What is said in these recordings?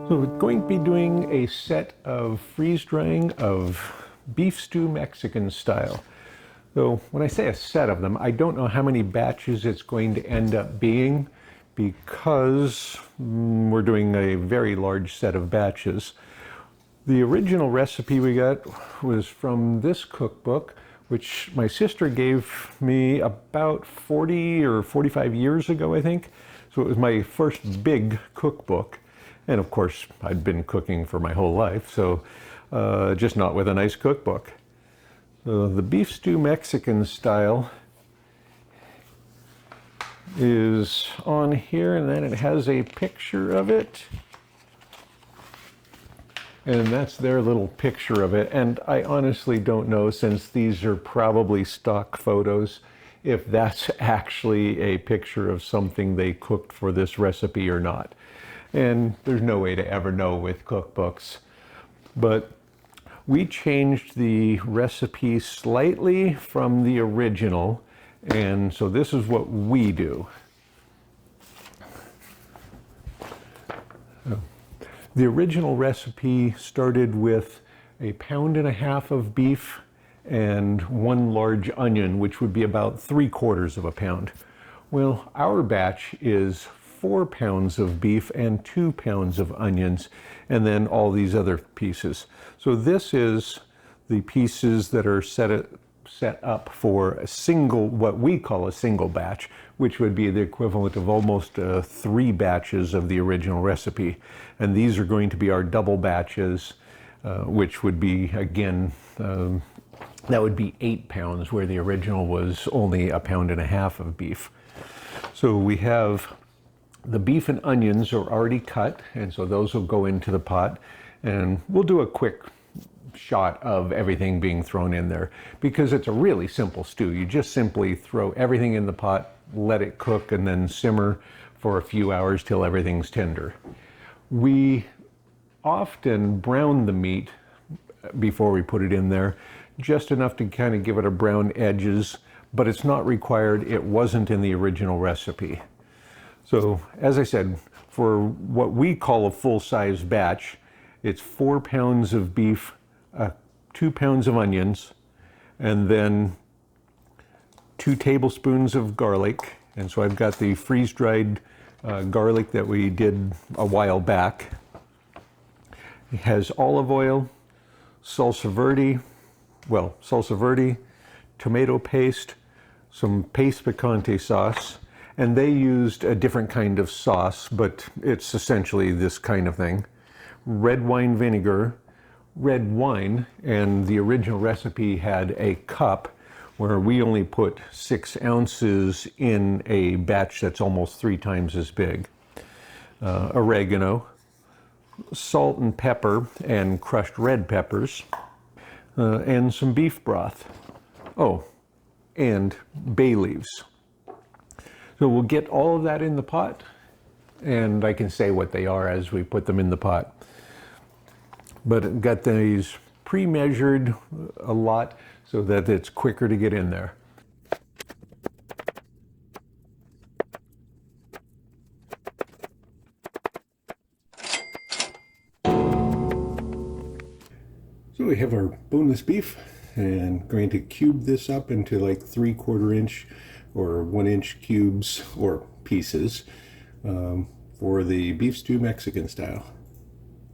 So we're going to be doing a set of freeze drying of beef stew Mexican style. So when I say a set of them, I don't know how many batches it's going to end up being because we're doing a very large set of batches. The original recipe we got was from this cookbook, which my sister gave me about 40 or 45 years ago, I think. So it was my first big cookbook. And of course, I'd been cooking for my whole life, so just not with a nice cookbook. So the beef stew Mexican style is on here, and then it has a picture of it. And that's their little picture of it. And I honestly don't know, since these are probably stock photos, if that's actually a picture of something they cooked for this recipe or not. And there's no way to ever know with cookbooks. But we changed the recipe slightly from the original, and so this is what we do. The original recipe started with 1.5 pounds of beef and 1 large onion, which would be about 3/4 pound. Well, our batch is 4 pounds of beef and 2 pounds of onions, and then all these other pieces. So this is the pieces that are set up for a single, what we call a single batch, which would be the equivalent of almost 3 batches of the original recipe. And these are going to be our double batches, which would be, again, that would be 8 pounds, where the original was only 1.5 pounds of beef. So we have the beef and onions are already cut, and so those will go into the pot. And we'll do a quick shot of everything being thrown in there, because it's a really simple stew. You just simply throw everything in the pot, let it cook, and then simmer for a few hours till everything's tender. We often brown the meat before we put it in there, just enough to kind of give it a brown edges, but it's not required. It wasn't in the original recipe. So as I said, for what we call a full-size batch, it's 4 pounds of beef, 2 pounds of onions, and then 2 tablespoons of garlic. And so I've got the freeze-dried garlic that we did a while back. It has olive oil, salsa verde, tomato paste, some paste picante sauce, and they used a different kind of sauce, but it's essentially this kind of thing. Red wine vinegar, red wine, and the original recipe had a cup, where we only put 6 ounces in a batch that's almost 3 times as big. Oregano, salt and pepper, and crushed red peppers, and some beef broth. Oh, and bay leaves. So we'll get all of that in the pot, and I can say what they are as we put them in the pot. But I've got these pre-measured a lot so that it's quicker to get in there. So we have our boneless beef, and going to cube this up into like 3/4 inch or 1 inch cubes or pieces for the beef stew Mexican style.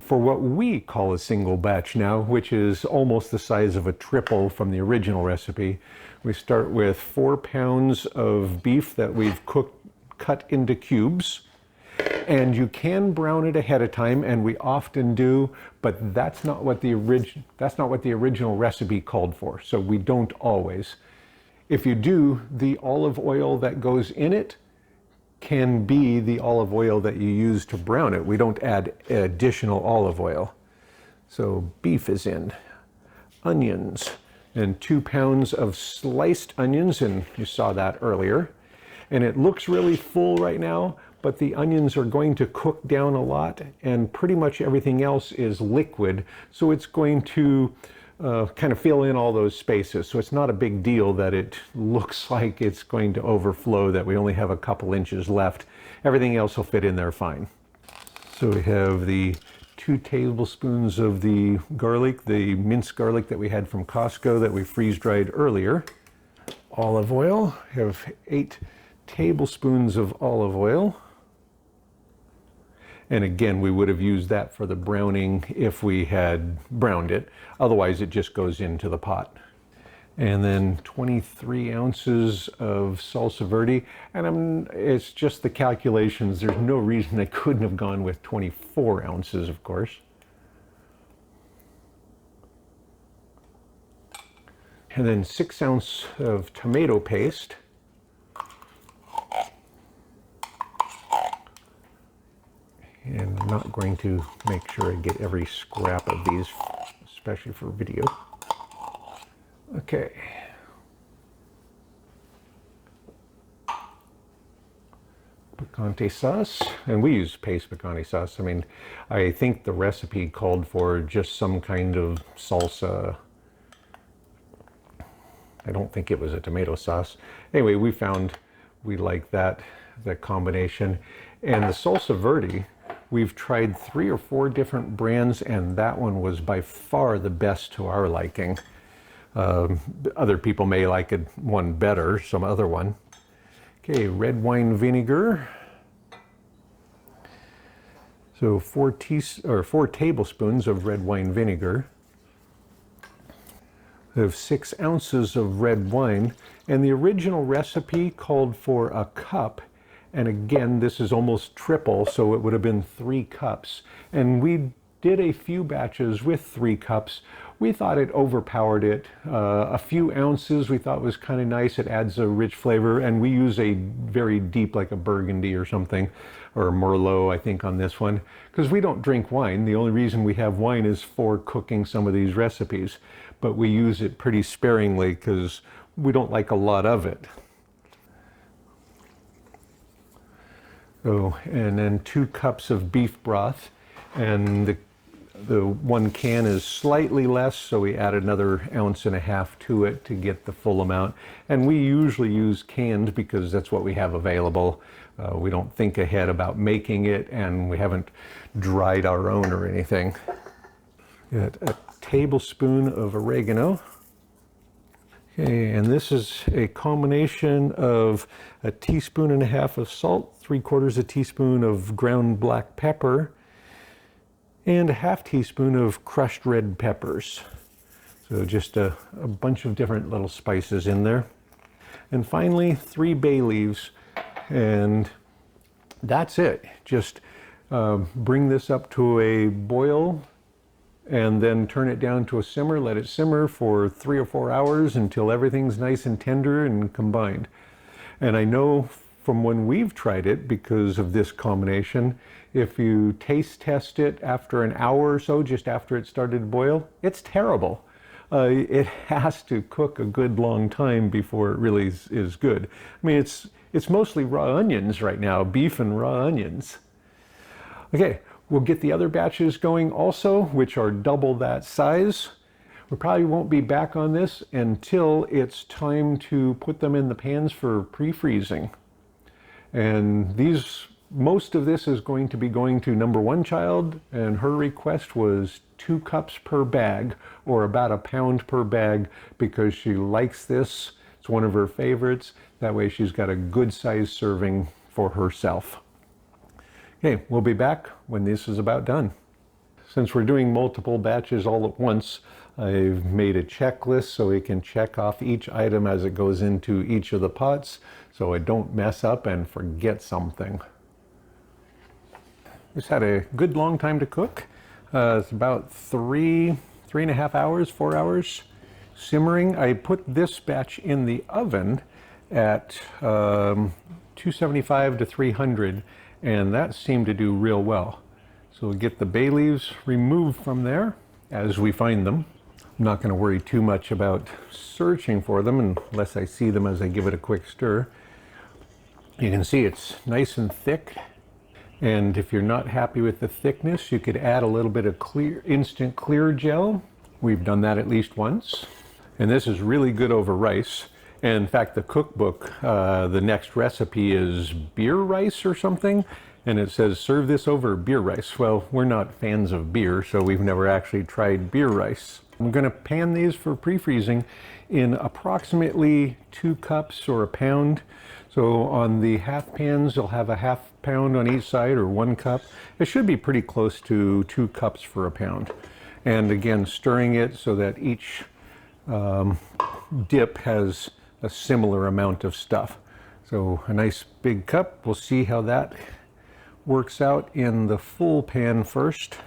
For what we call a single batch now, which is almost the size of a triple from the original recipe, we start with 4 pounds of beef that we've cut into cubes. And you can brown it ahead of time, and we often do, but that's not what the original recipe called for, so we don't always. If you do, the olive oil that goes in it can be the olive oil that you use to brown it. We don't add additional olive oil. So beef is in, onions, and 2 pounds of sliced onions, and you saw that earlier. And it looks really full right now, but the onions are going to cook down a lot, and pretty much everything else is liquid, so it's going to kind of fill in all those spaces. So it's not a big deal that it looks like it's going to overflow, that we only have a couple inches left. Everything else will fit in there fine. So we have the 2 tablespoons of the garlic, the minced garlic that we had from Costco that we freeze-dried earlier. Olive oil, I have 8 tablespoons of olive oil. And again, we would have used that for the browning if we had browned it. Otherwise, it just goes into the pot. And then 23 ounces of salsa verde. And it's just the calculations. There's no reason I couldn't have gone with 24 ounces, of course. And then 6 ounces of tomato paste. And I'm not going to make sure I get every scrap of these, especially for video. Okay. Picante sauce, and we use paste picante sauce. I mean, I think the recipe called for just some kind of salsa. I don't think it was a tomato sauce. Anyway, we found we like that, the combination. And the salsa verde, we've tried 3 or 4 different brands, and that one was by far the best to our liking. Other people may like one better, some other one. Okay, red wine vinegar. So 4 tablespoons of red wine vinegar. I have 6 ounces of red wine, and the original recipe called for a cup. And again, this is almost triple, so it would have been 3 cups. And we did a few batches with 3 cups. We thought it overpowered it. A few ounces we thought was kind of nice. It adds a rich flavor, and we use a very deep, like a Burgundy or something, or Merlot, I think, on this one, because we don't drink wine. The only reason we have wine is for cooking some of these recipes, but we use it pretty sparingly because we don't like a lot of it. So, and then 2 cups of beef broth, and the 1 can is slightly less, so we add another 1.5 ounces to it to get the full amount. And we usually use canned because that's what we have available. We don't think ahead about making it, and we haven't dried our own or anything. Got a tablespoon of oregano. Okay, and this is a combination of 1.5 teaspoons of salt, 3/4 teaspoon of ground black pepper, and 1/2 teaspoon of crushed red peppers. So just a bunch of different little spices in there. And finally, 3 bay leaves, and that's it. Just bring this up to a boil, and then turn it down to a simmer. Let it simmer for 3 or 4 hours until everything's nice and tender and combined. And I know from when we've tried it, because of this combination, if you taste test it after an hour or so, just after it started to boil, it's terrible. It has to cook a good long time before it really is good. I mean, it's mostly raw onions right now, beef and raw onions. Okay. We'll get the other batches going also, which are double that size. We probably won't be back on this until it's time to put them in the pans for pre-freezing. And most of this is going to be going to number 1 child, and her request was 2 cups per bag, or about 1 pound per bag, because she likes this. It's one of her favorites. That way she's got a good size serving for herself. Okay, we'll be back when this is about done. Since we're doing multiple batches all at once, I've made a checklist so we can check off each item as it goes into each of the pots, so I don't mess up and forget something. This had a good long time to cook. It's about 3.5 hours, 4 hours simmering. I put this batch in the oven at 275 to 300. And that seemed to do real well. So we'll get the bay leaves removed from there as we find them. I'm not going to worry too much about searching for them unless I see them as I give it a quick stir. You can see it's nice and thick. And if you're not happy with the thickness, you could add a little bit of instant clear gel. We've done that at least once. And this is really good over rice. And in fact, the cookbook, the next recipe is beer rice or something. and it says serve this over beer rice. Well, we're not fans of beer, so we've never actually tried beer rice. I'm going to pan these for pre-freezing in approximately 2 cups or a pound. So on the half pans, you'll have a half pound on each side, or 1 cup. It should be pretty close to 2 cups for a pound. And again, stirring it so that each dip has a similar amount of stuff. So a nice big cup. We'll see how that works out in the full pan first.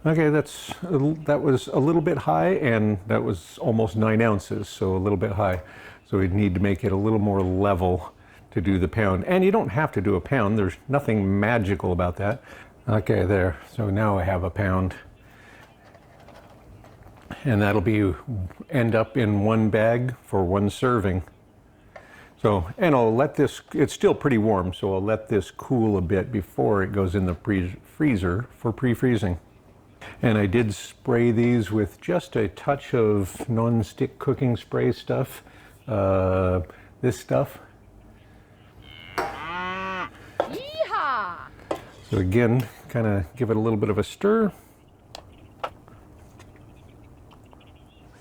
Okay, that was a little bit high, and that was almost 9 ounces, so a little bit high. So we'd need to make it a little more level to do the pound. And you don't have to do a pound. There's nothing magical about that. Okay, there. So now I have a pound. And that'll end up in 1 bag for 1 serving. So, and I'll let this, it's still pretty warm, so I'll let this cool a bit before it goes in the freezer for pre-freezing. And I did spray these with just a touch of non-stick cooking spray stuff. This stuff. Yeehaw! So again, kind of give it a little bit of a stir.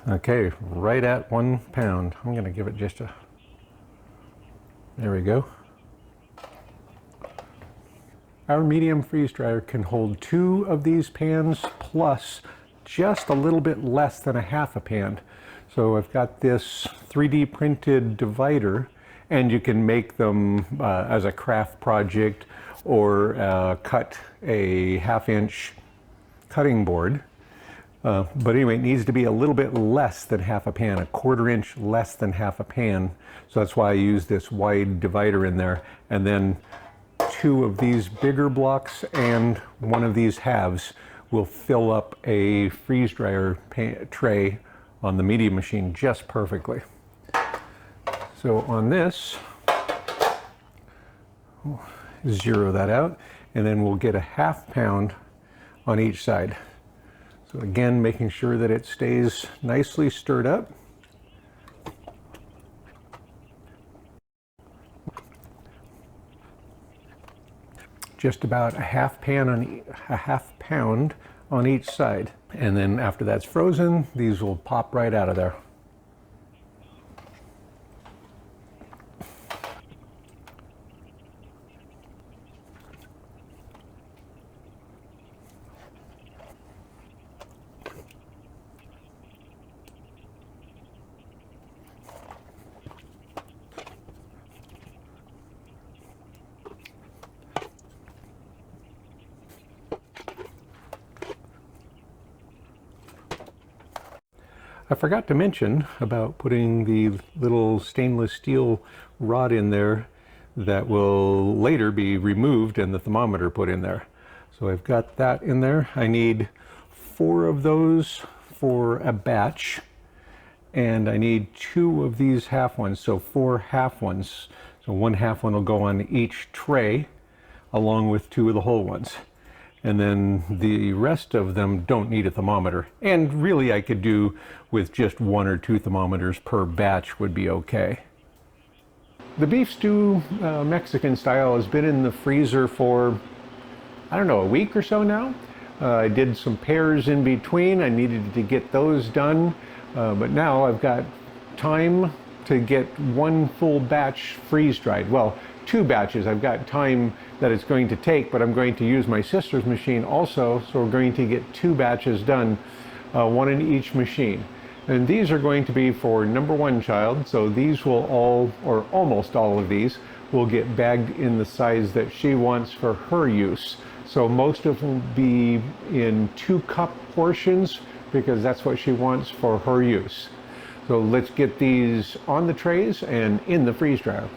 Okay, right at 1 pound. I'm going to give it just a... There we go. Our medium freeze dryer can hold 2 of these pans plus just a little bit less than a half a pan. So I've got this 3D printed divider, and you can make them as a craft project, or cut a 1/2-inch cutting board. But anyway, it needs to be a little bit less than half a pan, a 1/4 inch less than half a pan. So that's why I use this wide divider in there. And then 2 of these bigger blocks and 1 of these halves will fill up a freeze dryer tray on the medium machine just perfectly. So on this, zero that out, and then we'll get a 1/2 pound on each side. So again, making sure that it stays nicely stirred up. Just about a 1/2 pound on each side. And then after that's frozen, these will pop right out of there. I forgot to mention about putting the little stainless steel rod in there that will later be removed and the thermometer put in there. So I've got that in there. I need 4 of those for a batch, and I need 2 of these half ones, so 4 half ones. So 1 half one will go on each tray along with 2 of the whole ones. And then the rest of them don't need a thermometer. And really I could do with just 1 or 2 thermometers per batch would be okay. The beef stew Mexican style has been in the freezer for, I don't know, a week or so now. I did some pairs in between. I needed to get those done. But now I've got time to get 1 full batch freeze dried. Well, 2 batches. I've got time that it's going to take, but I'm going to use my sister's machine also, so we're going to get 2 batches done, 1 in each machine. And these are going to be for number 1 child, so these will all, or almost all of these, will get bagged in the size that she wants for her use. So most of them will be in 2-cup portions, because that's what she wants for her use. So let's get these on the trays and in the freeze dryer.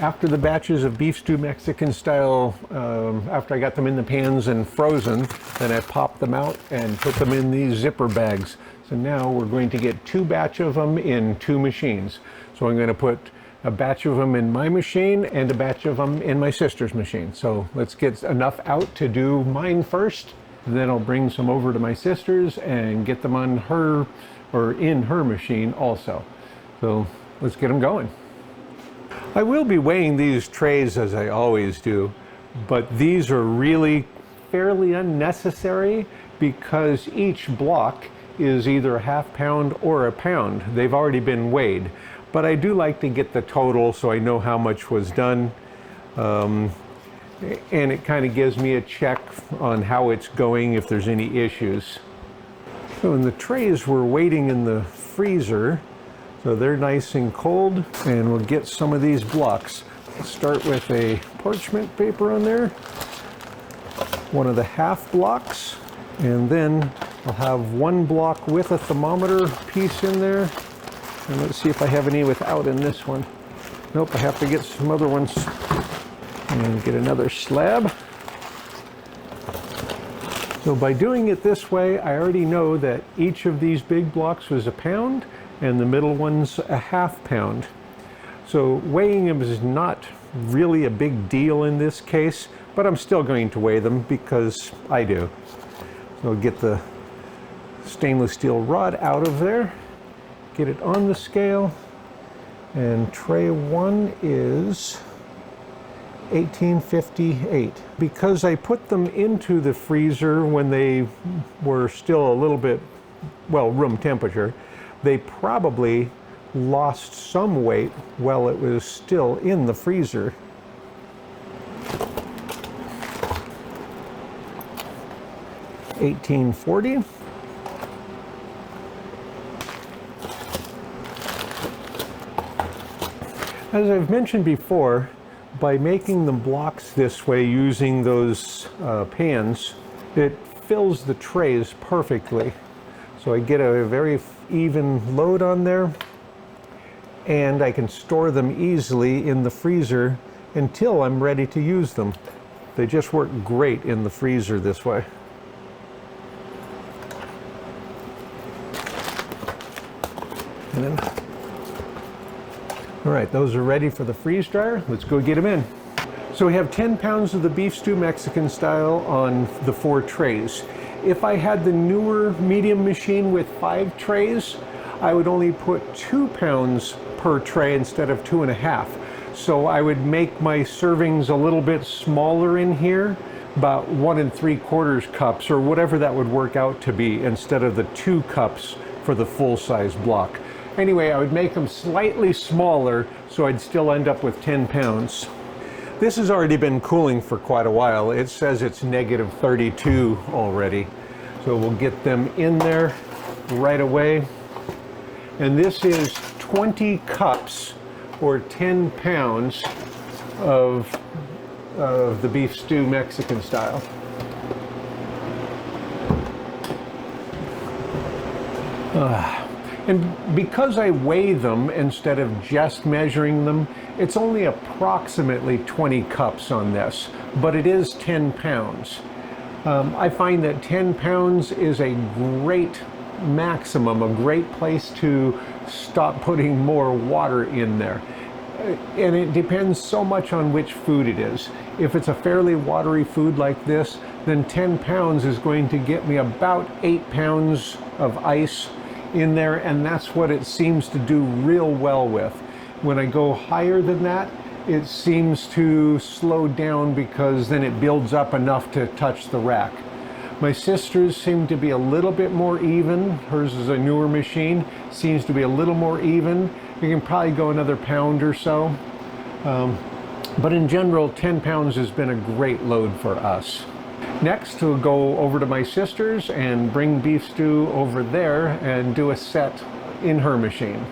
After the batches of beef stew Mexican style, after I got them in the pans and frozen, then I popped them out and put them in these zipper bags. So now we're going to get 2 batches of them in 2 machines. So I'm going to put a batch of them in my machine and a batch of them in my sister's machine. So let's get enough out to do mine first. Then I'll bring some over to my sister's and get them on her, or in her machine also. So let's get them going. I will be weighing these trays as I always do, but these are really fairly unnecessary because each block is either a half pound or a pound. They've already been weighed, but I do like to get the total so I know how much was done. And it kind of gives me a check on how it's going if there's any issues. So in the trays we're waiting in the freezer, so they're nice and cold, and we'll get some of these blocks. Let's start with a parchment paper on there, one of the half blocks, and then I'll have one block with a thermometer piece in there. And let's see if I have any without in this one. Nope, I have to get some other ones. And get another slab. So by doing it this way, I already know that each of these big blocks was a pound and the middle one's a half pound. So weighing them is not really a big deal in this case, but I'm still going to weigh them because I do. So I'll get the stainless steel rod out of there, get it on the scale, and tray 1 is 1858. Because I put them into the freezer when they were still a little bit, well, room temperature, they probably lost some weight while it was still in the freezer. $18.40. As I've mentioned before, by making the blocks this way using those pans, it fills the trays perfectly. So I get a very even load on there, and I can store them easily in the freezer until I'm ready to use them. They just work great in the freezer this way. And then, all right, those are ready for the freeze dryer. Let's go get them in. So we have 10 pounds of the beef stew Mexican style on the 4 trays. If I had the newer medium machine with 5 trays, I would only put 2 pounds per tray instead of 2.5. So I would make my servings a little bit smaller in here, about 1 3/4 cups or whatever that would work out to be, instead of the 2 cups for the full-size block. Anyway, I would make them slightly smaller so I'd still end up with 10 pounds. This has already been cooling for quite a while. It says it's -32 already. So we'll get them in there right away. And this is 20 cups or 10 pounds of the beef stew Mexican style. And because I weigh them instead of just measuring them, it's only approximately 20 cups on this, but it is 10 pounds. I find that 10 pounds is a great maximum, a great place to stop putting more water in there. And it depends so much on which food it is. If it's a fairly watery food like this, then 10 pounds is going to get me about 8 pounds of ice in there, and that's what it seems to do real well with. When I go higher than that, it seems to slow down because then it builds up enough to touch the rack. My sister's seem to be a little bit more even. Hers is a newer machine, seems to be a little more even. You can probably go another pound or so. But in general, 10 pounds has been a great load for us. Next, we'll go over to my sister's and bring beef stew over there and do a set in her machine.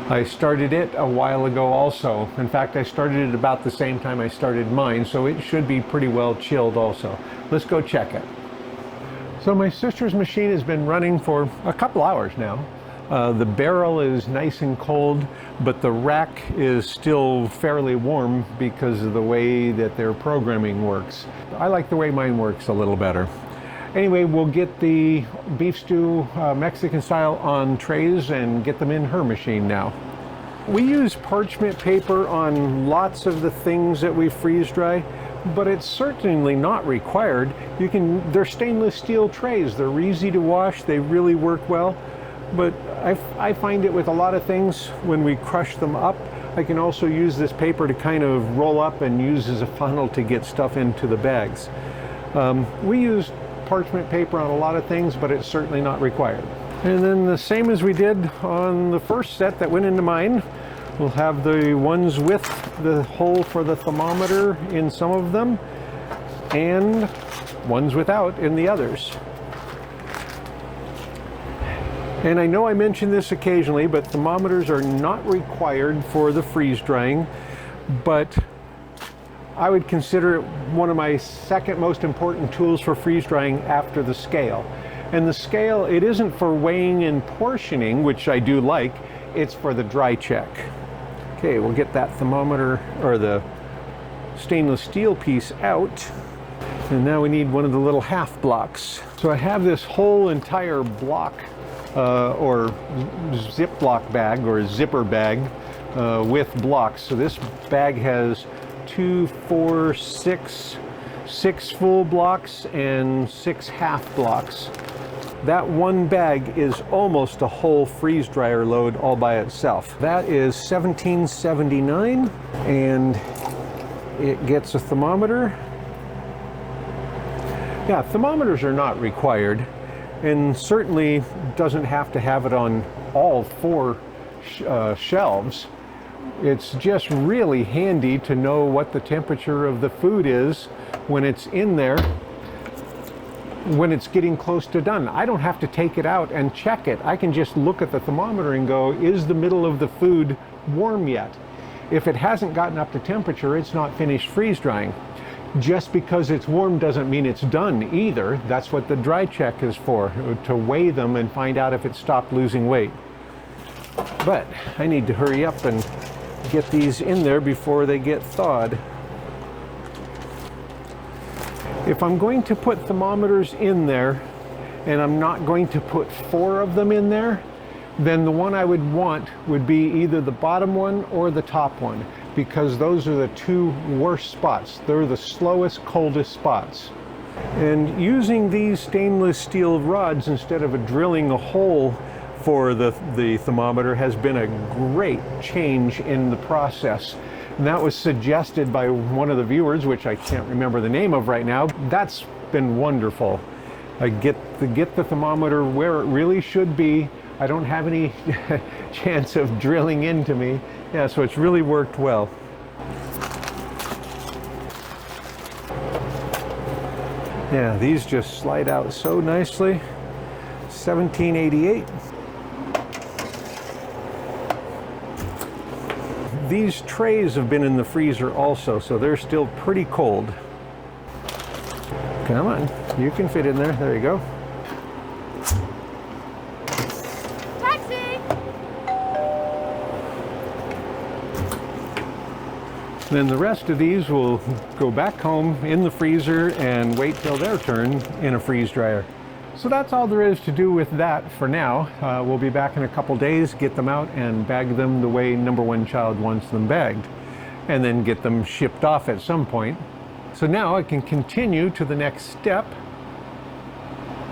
I started it a while ago also. In fact, I started it about the same time I started mine, so it should be pretty well chilled also. Let's go check it. So my sister's machine has been running for a couple hours now. The barrel is nice and cold, but the rack is still fairly warm because of the way that their programming works. I like the way mine works a little better. Anyway, we'll get the beef stew Mexican style on trays and get them in her machine now. We use parchment paper on lots of the things that we freeze dry, but it's certainly not required. They're stainless steel trays. They're easy to wash. They really work well. But I find it with a lot of things, when we crush them up, I can also use this paper to kind of roll up and use as a funnel to get stuff into the bags. We use parchment paper on a lot of things, but it's certainly not required. And then the same as we did on the first set that went into mine, we'll have the ones with the hole for the thermometer in some of them and ones without in the others. And I know I mention this occasionally, but thermometers are not required for the freeze drying, but I would consider it one of my second most important tools for freeze drying after the scale. And the scale, it isn't for weighing and portioning, which I do like, it's for the dry check. Okay, we'll get that thermometer or the stainless steel piece out. And now we need one of the little half blocks. So I have this whole entire block or Ziploc bag or zipper bag with blocks. So this bag has 2, 4, 6 full blocks and 6 half blocks. That one bag is almost a whole freeze dryer load all by itself. That is $17.79, and it gets a thermometer. Yeah, thermometers are not required, and certainly doesn't have to have it on all 4 shelves. It's just really handy to know what the temperature of the food is when it's in there, when it's getting close to done. I don't have to take it out and check it. I can just look at the thermometer and go, is the middle of the food warm yet? If it hasn't gotten up to temperature, it's not finished freeze drying. Just because it's warm doesn't mean it's done either. That's what the dry check is for, to weigh them and find out if it stopped losing weight. But I need to hurry up and get these in there before they get thawed. If I'm going to put thermometers in there, and I'm not going to put 4 of them in there, then the one I would want would be either the bottom one or the top one, because those are the 2 worst spots. They're the slowest, coldest spots. And using these stainless steel rods instead of drilling a hole for the thermometer has been a great change in the process. And that was suggested by one of the viewers, which I can't remember the name of right now. That's been wonderful. I get the thermometer where it really should be. I don't have any chance of drilling into me. Yeah, so it's really worked well. Yeah, these just slide out so nicely. $17.88. These trays have been in the freezer also, so they're still pretty cold. Come on, you can fit in there. There you go. Taxi! Then the rest of these will go back home in the freezer and wait till their turn in a freeze dryer. So that's all there is to do with that for now. We'll be back in a couple days, get them out and bag them the way number 1 child wants them bagged, and then get them shipped off at some point. So now I can continue to the next step,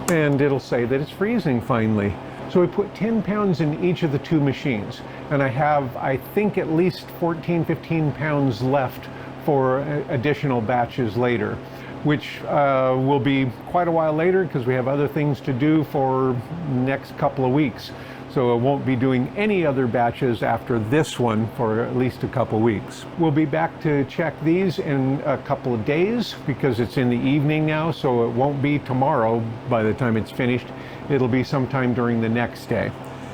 and it'll say that it's freezing finally. So we put 10 pounds in each of the 2 machines, and I have, I think, at least 14, 15 pounds left for additional batches later, which will be quite a while later because we have other things to do for the next couple of weeks. So I won't be doing any other batches after this one for at least a couple of weeks. We'll be back to check these in a couple of days because it's in the evening now, so it won't be tomorrow by the time it's finished. It'll be sometime during the next day.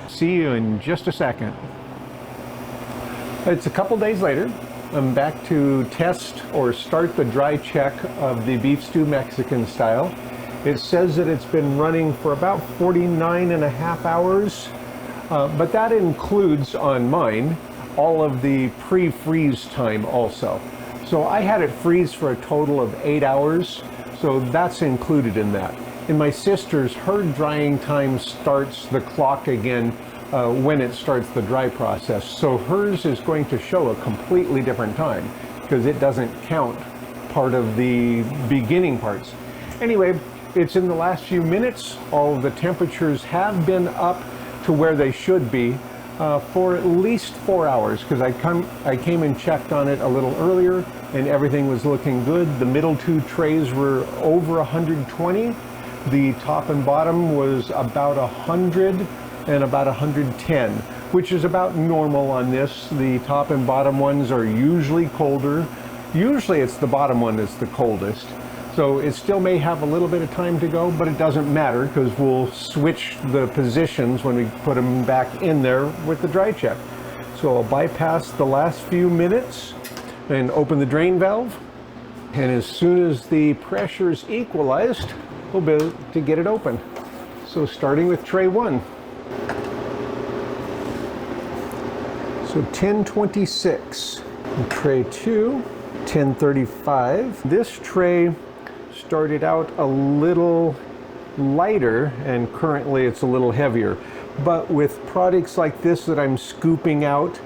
See you in just a second. It's a couple days later. I'm back to test or start the dry check of the beef stew Mexican style. It says that it's been running for about 49.5 hours, but that includes on mine all of the pre-freeze time also. So I had it freeze for a total of 8 hours, so that's included in that. In my sister's, her drying time starts the clock again when it starts the dry process. So hers is going to show a completely different time because it doesn't count part of the beginning parts. Anyway, it's in the last few minutes. All of the temperatures have been up to where they should be. for at least 4 hours, because I came and checked on it a little earlier and everything was looking good. The middle two trays were over 120. The top and bottom was about 100 and about 110, which is about normal on this. The top and bottom ones are usually colder. Usually it's the bottom one that's the coldest. So it still may have a little bit of time to go, but it doesn't matter because we'll switch the positions when we put them back in there with the dry check. So I'll bypass the last few minutes and open the drain valve. And as soon as the pressure's equalized, we'll be able to get it open. So starting with tray 1. So 1026. And tray 2, 1035. This tray started out a little lighter and currently it's a little heavier. But with products like this that I'm scooping out,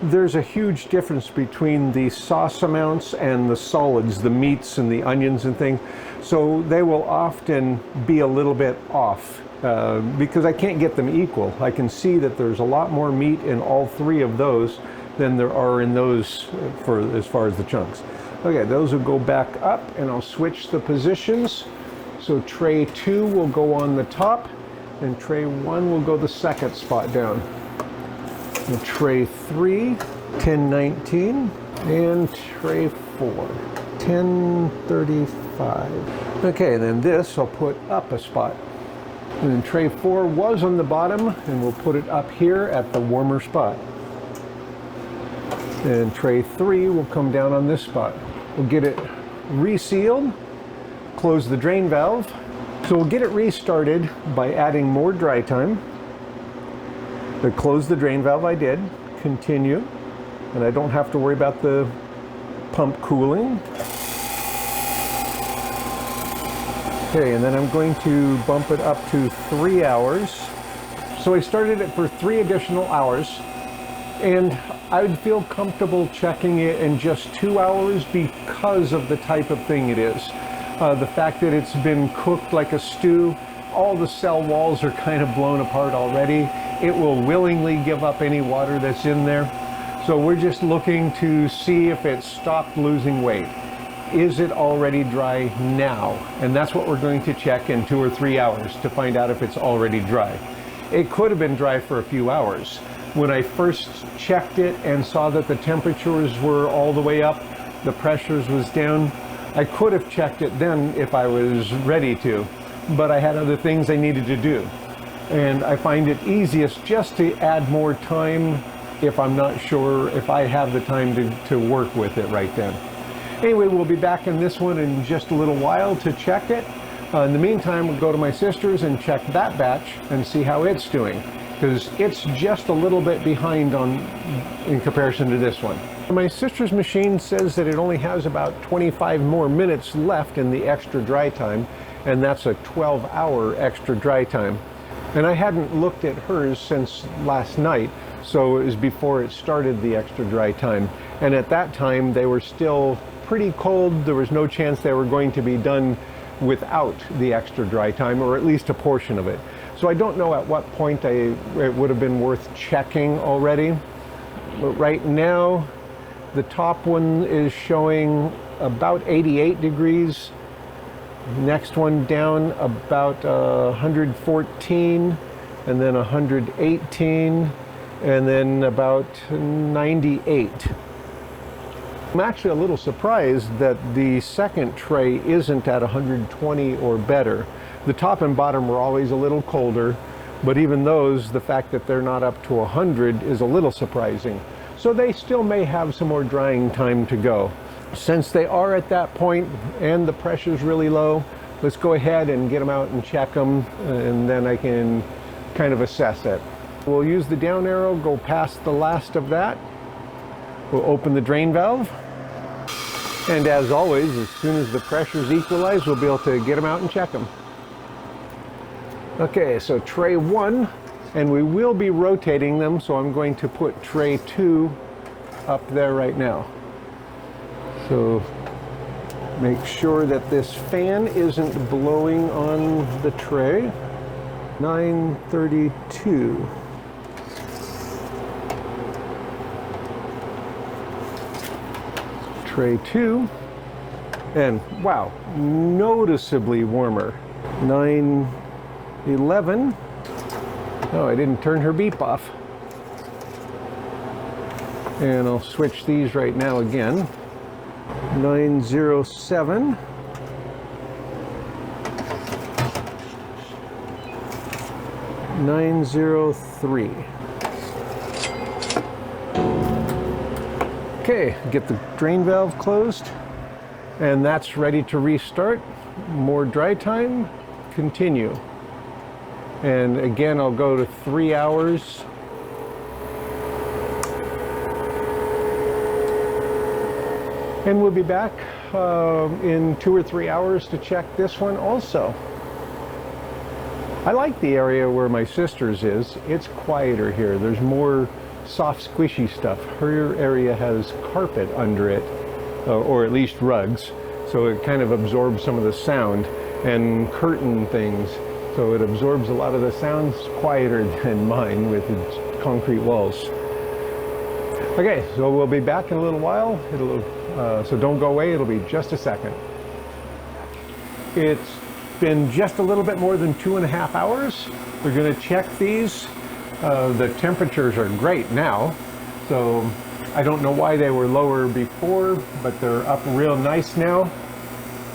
there's a huge difference between the sauce amounts and the solids, the meats and the onions and things. So they will often be a little bit off because I can't get them equal. I can see that there's a lot more meat in all three of those than there are in those as far as the chunks. Okay, those will go back up and I'll switch the positions. So tray 2 will go on the top and tray 1 will go the second spot down. And tray 3, 1019, and tray 4, 1035. Okay, then this I'll put up a spot. And then tray 4 was on the bottom and we'll put it up here at the warmer spot. And tray 3 will come down on this spot. We'll get it resealed, close the drain valve. So we'll get it restarted by adding more dry time. But close the drain valve I did, continue, and I don't have to worry about the pump cooling. Okay, and then I'm going to bump it up to 3 hours. So I started it for 3 additional hours. And I would feel comfortable checking it in just 2 hours because of the type of thing it is. The fact that it's been cooked like a stew, all the cell walls are kind of blown apart already. It will willingly give up any water that's in there. So we're just looking to see if it stopped losing weight. Is it already dry now? And that's what we're going to check in 2 or 3 hours to find out if it's already dry. It could have been dry for a few hours. When I first checked it and saw that the temperatures were all the way up, the pressures was down, I could have checked it then if I was ready to, but I had other things I needed to do. And I find it easiest just to add more time if I'm not sure if I have the time to work with it right then. Anyway, we'll be back in this one in just a little while to check it. In the meantime, we'll go to my sister's and check that batch and see how it's doing, because it's just a little bit behind in comparison to this one. My sister's machine says that it only has about 25 more minutes left in the extra dry time, and that's a 12-hour extra dry time. And I hadn't looked at hers since last night, so it was before it started the extra dry time. And at that time, they were still pretty cold. There was no chance they were going to be done without the extra dry time, or at least a portion of it. So I don't know at what point it would have been worth checking already. But right now, the top one is showing about 88 degrees. Next one down about 114, and then 118, and then about 98. I'm actually a little surprised that the second tray isn't at 120 or better. The top and bottom were always a little colder, but even those, the fact that they're not up to 100 is a little surprising. So they still may have some more drying time to go. Since they are at that point and the pressure's really low, let's go ahead and get them out and check them, and then I can kind of assess it. We'll use the down arrow, go past the last of that. We'll open the drain valve. And as always, as soon as the pressure's equalized, we'll be able to get them out and check them. Okay, so tray 1, and we will be rotating them, so I'm going to put tray 2 up there right now. So make sure that this fan isn't blowing on the tray. 932. Tray 2. And wow, noticeably warmer. 911. Oh, I didn't turn her beep off. And I'll switch these right now again. 907. (903). Okay, get the drain valve closed, and that's ready to restart. More dry time, continue. And again, I'll go to 3 hours. And we'll be back in 2 or 3 hours to check this one also. I like the area where my sister's is. It's quieter here. There's more soft, squishy stuff. Her area has carpet under it, or at least rugs, so it kind of absorbs some of the sound, and curtain things, so it absorbs a lot of the sounds, quieter than mine with its concrete walls. Okay, so we'll be back in a little while. So don't go away, it'll be just a second. It's been just a little bit more than 2.5 hours. We're going to check these. The temperatures are great now, so I don't know why they were lower before, but they're up real nice now.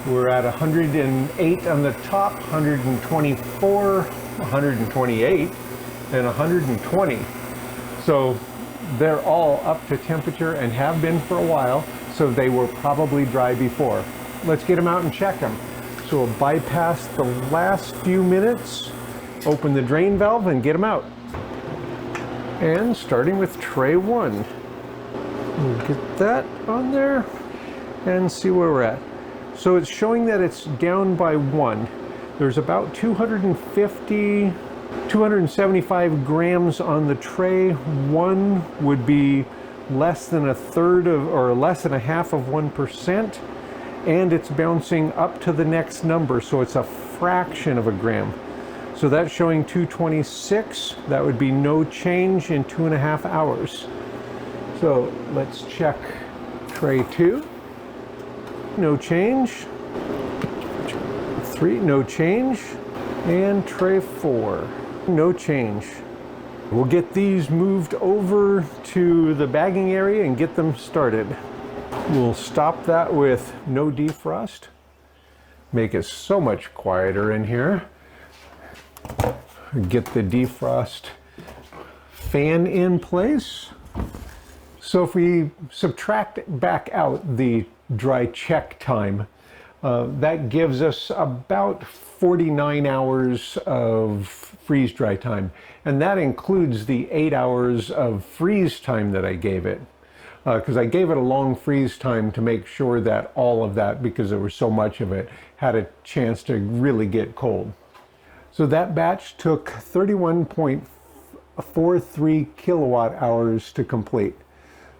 We're at 108 on the top, 124, 128, and 120. So they're all up to temperature and have been for a while, so they were probably dry before. Let's get them out and check them. So we'll bypass the last few minutes, open the drain valve, and get them out. And starting with tray 1. We'll get that on there and see where we're at. So it's showing that it's down by 1. There's about 275 grams on the tray. 1 would be less than a third of, or less than a half of 1%. And it's bouncing up to the next number, so it's a fraction of a gram. So that's showing 226. That would be no change in 2.5 hours. So let's check tray 2. No change. 3, no change. And tray 4, no change. We'll get these moved over to the bagging area and get them started. We'll stop that with no defrost. Make it so much quieter in here. Get the defrost fan in place. So if we subtract back out the dry check time, that gives us about 49 hours of freeze dry time. And that includes the 8 hours of freeze time that I gave it. Because I gave it a long freeze time to make sure that all of that, because there was so much of it, had a chance to really get cold. So that batch took 31.43 kilowatt hours to complete.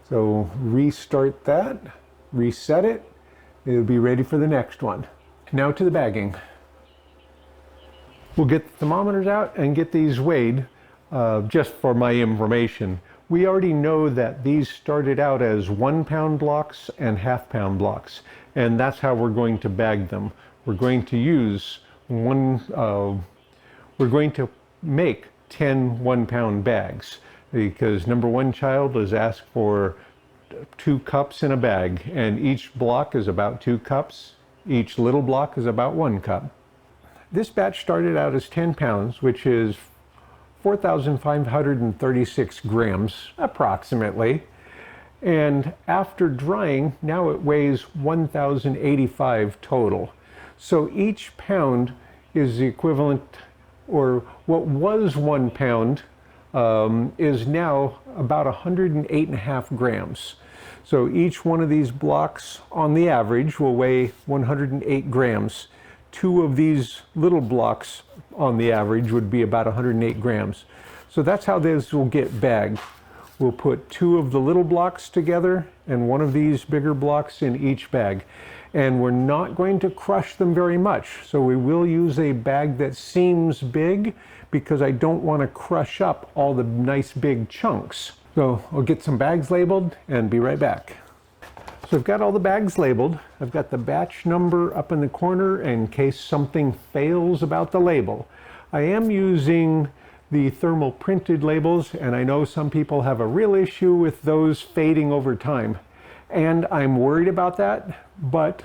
So restart that, reset it, it'll be ready for the next one. Now to the bagging. We'll get the thermometers out and get these weighed, just for my information. We already know that these started out as 1 pound blocks and half-pound blocks, and that's how we're going to bag them. We're going to use we're going to make 10 1-pound bags, because number 1 child has asked for 2 cups in a bag, and each block is about 2 cups. Each little block is about 1 cup. This batch started out as 10 pounds, which is 4,536 grams approximately, and after drying now it weighs 1,085 total. So each pound is the equivalent, or what was 1 pound is now about 108.5 grams. So each one of these blocks on the average will weigh 108 grams. 2 of these little blocks on the average would be about 108 grams. So that's how this will get bagged. We'll put 2 of the little blocks together and 1 of these bigger blocks in each bag. And we're not going to crush them very much. So we will use a bag that seems big, because I don't want to crush up all the nice big chunks. So I'll get some bags labeled and be right back. So I've got all the bags labeled. I've got the batch number up in the corner in case something fails about the label. I am using the thermal printed labels, and I know some people have a real issue with those fading over time. And I'm worried about that, but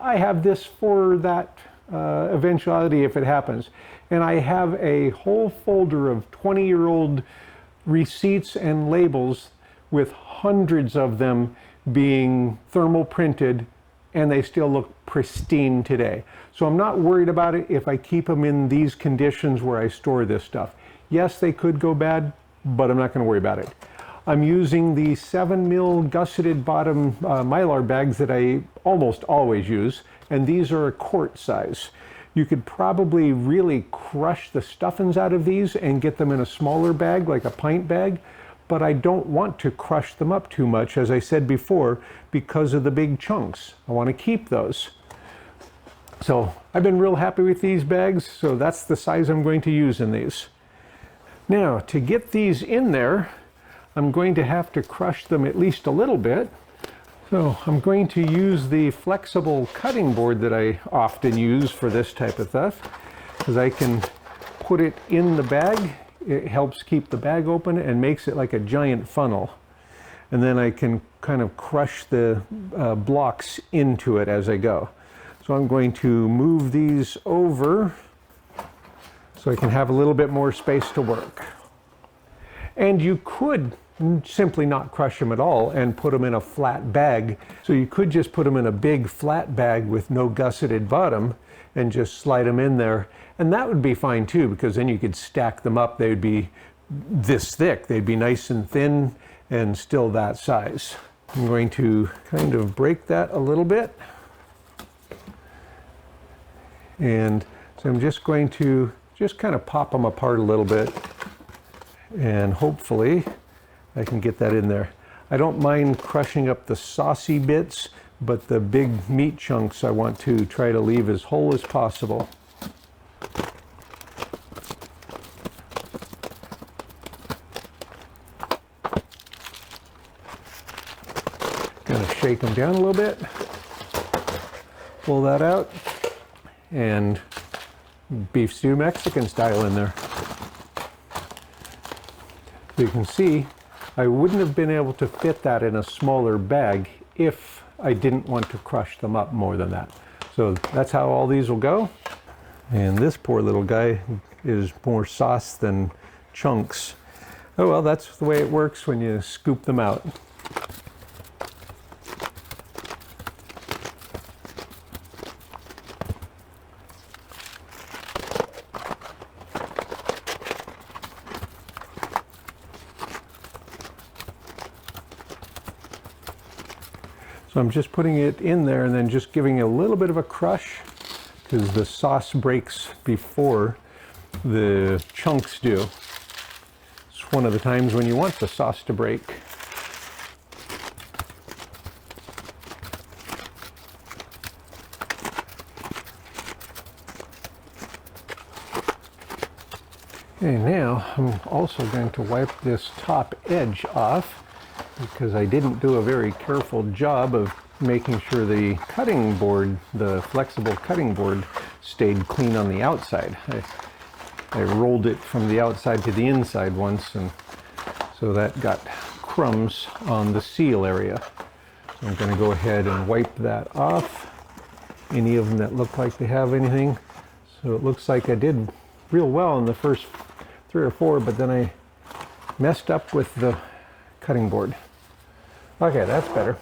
I have this for that eventuality if it happens. And I have a whole folder of 20-year-old receipts and labels with hundreds of them being thermal printed, and they still look pristine today. So I'm not worried about it if I keep them in these conditions where I store this stuff. Yes, they could go bad, but I'm not going to worry about it. I'm using the 7mm gusseted bottom Mylar bags that I almost always use, and these are a quart size. You could probably really crush the stuffings out of these and get them in a smaller bag, like a pint bag, but I don't want to crush them up too much, as I said before, because of the big chunks. I want to keep those. So I've been real happy with these bags, so that's the size I'm going to use in these. Now, to get these in there, I'm going to have to crush them at least a little bit. So I'm going to use the flexible cutting board that I often use for this type of stuff, because I can put it in the bag. It helps keep the bag open and makes it like a giant funnel. And then I can kind of crush the blocks into it as I go. So I'm going to move these over so I can have a little bit more space to work. And you could simply not crush them at all and put them in a flat bag. So you could just put them in a big flat bag with no gusseted bottom and just slide them in there. And that would be fine too, because then you could stack them up. They would be this thick. They'd be nice and thin and still that size. I'm going to kind of break that a little bit. And so I'm just going to just kind of pop them apart a little bit, and hopefully I can get that in there. I don't mind crushing up the saucy bits, but the big meat chunks I want to try to leave as whole as possible. Gonna shake them down a little bit, pull that out, and beef stew Mexican style in there. So you can see I wouldn't have been able to fit that in a smaller bag if I didn't want to crush them up more than that. So that's how all these will go. And this poor little guy is more sauce than chunks. Oh well, that's the way it works when you scoop them out. So I'm just putting it in there and then just giving it a little bit of a crush, because the sauce breaks before the chunks do. It's one of the times when you want the sauce to break. Okay, now I'm also going to wipe this top edge off, because I didn't do a very careful job of making sure the cutting board, the flexible cutting board, stayed clean on the outside. I rolled it from the outside to the inside once, and so that got crumbs on the seal area. So I'm going to go ahead and wipe that off, any of them that look like they have anything. So it looks like I did real well in the first 3 or 4, but then I messed up with the cutting board. Okay, that's better.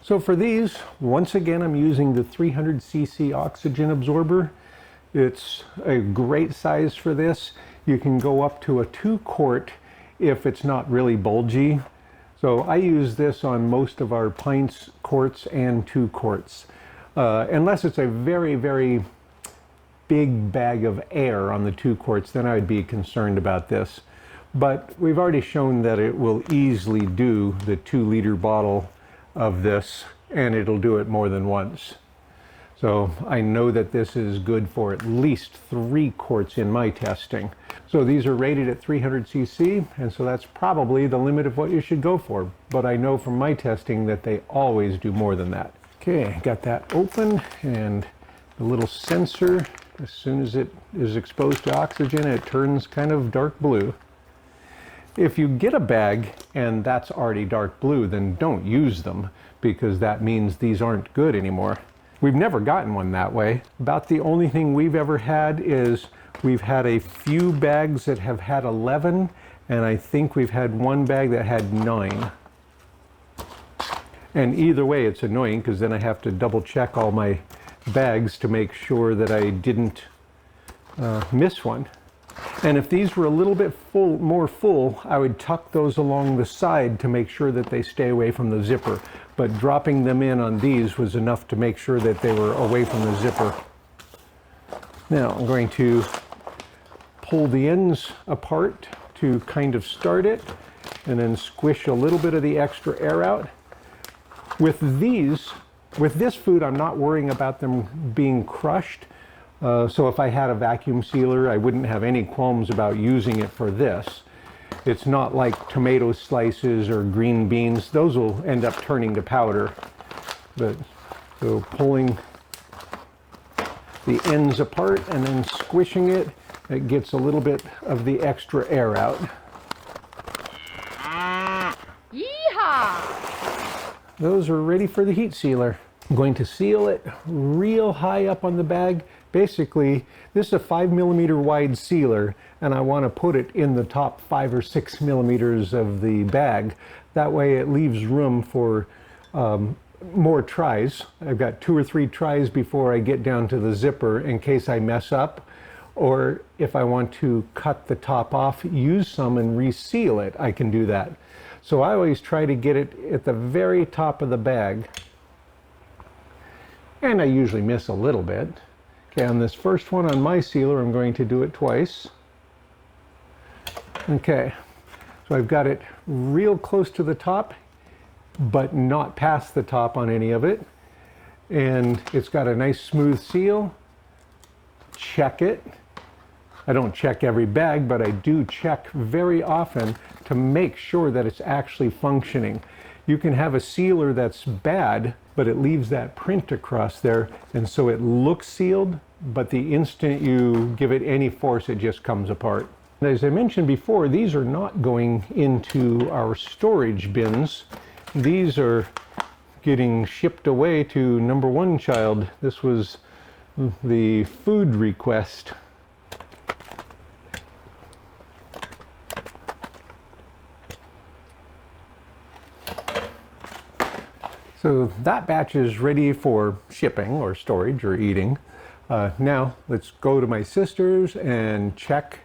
So for these, once again, I'm using the 300cc oxygen absorber. It's a great size for this. You can go up to a 2 quart if it's not really bulgy. So I use this on most of our pints, quarts, and 2 quarts. Unless it's a very, very big bag of air on the 2 quarts, then I would be concerned about this. But we've already shown that it will easily do the 2-liter bottle of this, and it'll do it more than once. So I know that this is good for at least 3 quarts in my testing. So these are rated at 300 cc, and so that's probably the limit of what you should go for. But I know from my testing that they always do more than that. Okay, got that open, and the little sensor, as soon as it is exposed to oxygen, it turns kind of dark blue. If you get a bag and that's already dark blue, then don't use them, because that means these aren't good anymore. We've never gotten one that way. About the only thing we've ever had is we've had a few bags that have had 11, and I think we've had one bag that had 9. And either way, it's annoying, because then I have to double check all my bags to make sure that I didn't miss one. And if these were a little bit more full, I would tuck those along the side to make sure that they stay away from the zipper. But dropping them in on these was enough to make sure that they were away from the zipper. Now I'm going to pull the ends apart to kind of start it, and then squish a little bit of the extra air out. With this food, I'm not worrying about them being crushed. So if I had a vacuum sealer, I wouldn't have any qualms about using it for this. It's not like tomato slices or green beans. Those will end up turning to powder. But so pulling the ends apart and then squishing it, it gets a little bit of the extra air out. Yeehaw! Those are ready for the heat sealer. I'm going to seal it real high up on the bag. Basically, this is a 5mm wide sealer, and I want to put it in the top 5 or 6 millimeters of the bag. That way it leaves room for more tries. I've got 2 or 3 tries before I get down to the zipper in case I mess up, or if I want to cut the top off, use some and reseal it, I can do that. So I always try to get it at the very top of the bag, and I usually miss a little bit. Okay, on this first one on my sealer, I'm going to do it twice. Okay, so I've got it real close to the top, but not past the top on any of it. And it's got a nice smooth seal. Check it. I don't check every bag, but I do check very often to make sure that it's actually functioning. You can have a sealer that's bad, but it leaves that print across there, and so it looks sealed, but the instant you give it any force, it just comes apart. As I mentioned before, these are not going into our storage bins. These are getting shipped away to number 1 child. This was the food request. So that batch is ready for shipping or storage or eating. Now let's go to my sister's and check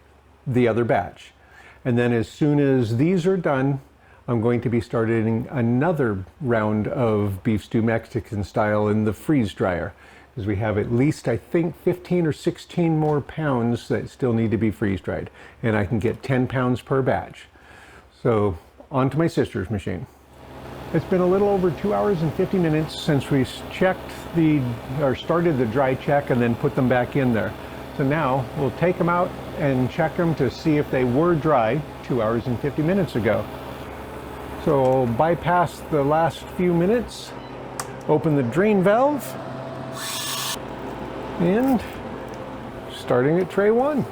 the other batch. And then as soon as these are done, I'm going to be starting another round of beef stew Mexican style in the freeze dryer, because we have at least, I think, 15 or 16 more pounds that still need to be freeze dried. And I can get 10 pounds per batch. So on to my sister's machine. It's been a little over 2 hours and 50 minutes since we checked started the dry check and then put them back in there. So now we'll take them out and check them to see if they were dry 2 hours and 50 minutes ago. So I'll bypass the last few minutes, open the drain valve, and starting at tray 1.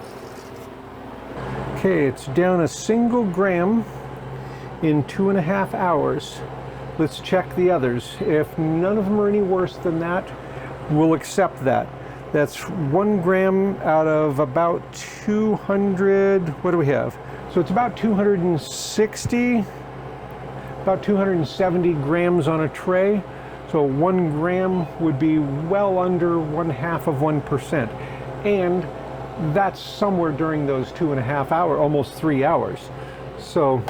Okay, it's down a single gram in 2.5 hours. Let's check the others. If none of them are any worse than that, we'll accept that. That's 1 gram out of about 200, what do we have? So it's about 260, about 270 grams on a tray. So 1 gram would be well under 1/2 of 1%. And that's somewhere during those 2.5 hours, almost 3 hours. So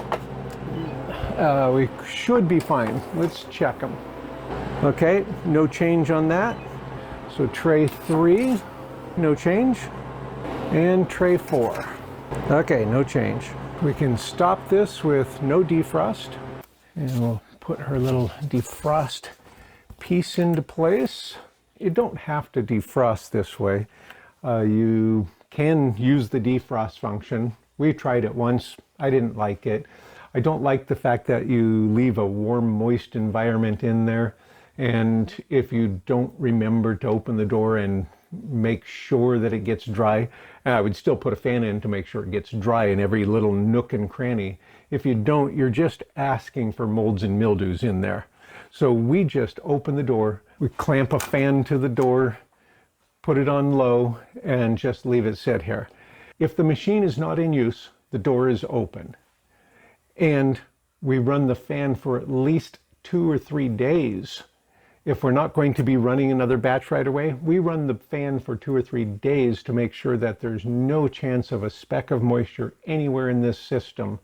we should be fine. Let's check them. Okay, no change on that. So tray 3, no change. And tray 4. Okay, no change. We can stop this with no defrost. And we'll put her little defrost piece into place. you don't have to defrost this way. You can use the defrost function. We tried it once. I didn't like it. I don't like the fact that you leave a warm, moist environment in there. And if you don't remember to open the door and make sure that it gets dry, and I would still put a fan in to make sure it gets dry in every little nook and cranny. If you don't, you're just asking for molds and mildews in there. So we just open the door, we clamp a fan to the door, put it on low, and just leave it sit here. If the machine is not in use, the door is open. And we run the fan for at least 2 or 3 days. If we're not going to be running another batch right away, we run the fan for 2 or 3 days to make sure that there's no chance of a speck of moisture anywhere in this system,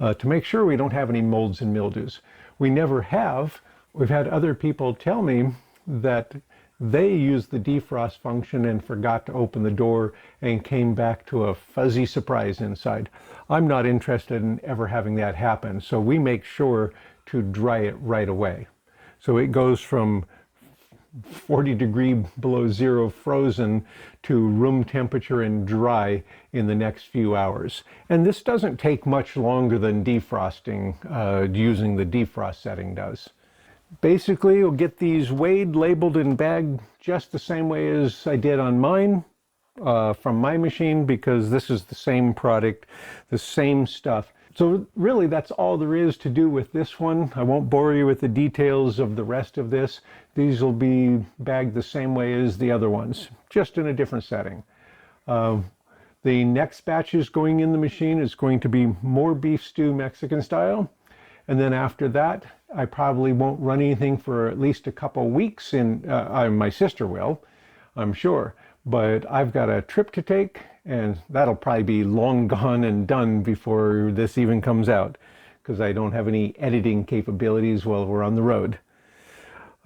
to make sure we don't have any molds and mildews. We never have. We've had other people tell me that they used the defrost function and forgot to open the door and came back to a fuzzy surprise inside. I'm not interested in ever having that happen, so we make sure to dry it right away. So it goes from 40 degrees below zero frozen to room temperature and dry in the next few hours. And this doesn't take much longer than defrosting using the defrost setting does. Basically, you'll get these weighed, labeled, and bagged just the same way as I did on mine from my machine, because this is the same product, the same stuff. So really, that's all there is to do with this one. I won't bore you with the details of the rest of this. These will be bagged the same way as the other ones, just in a different setting. The next batch is going in the machine is going to be more beef stew Mexican style. And then after that, I probably won't run anything for at least a couple weeks. My sister will, I'm sure. But I've got a trip to take, and that'll probably be long gone and done before this even comes out, because I don't have any editing capabilities while we're on the road.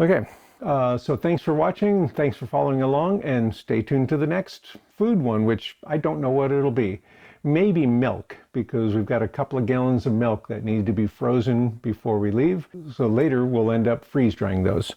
Okay, so thanks for watching, thanks for following along, and stay tuned to the next food one, which I don't know what it'll be. Maybe milk, because we've got a couple of gallons of milk that need to be frozen before we leave. So later we'll end up freeze drying those.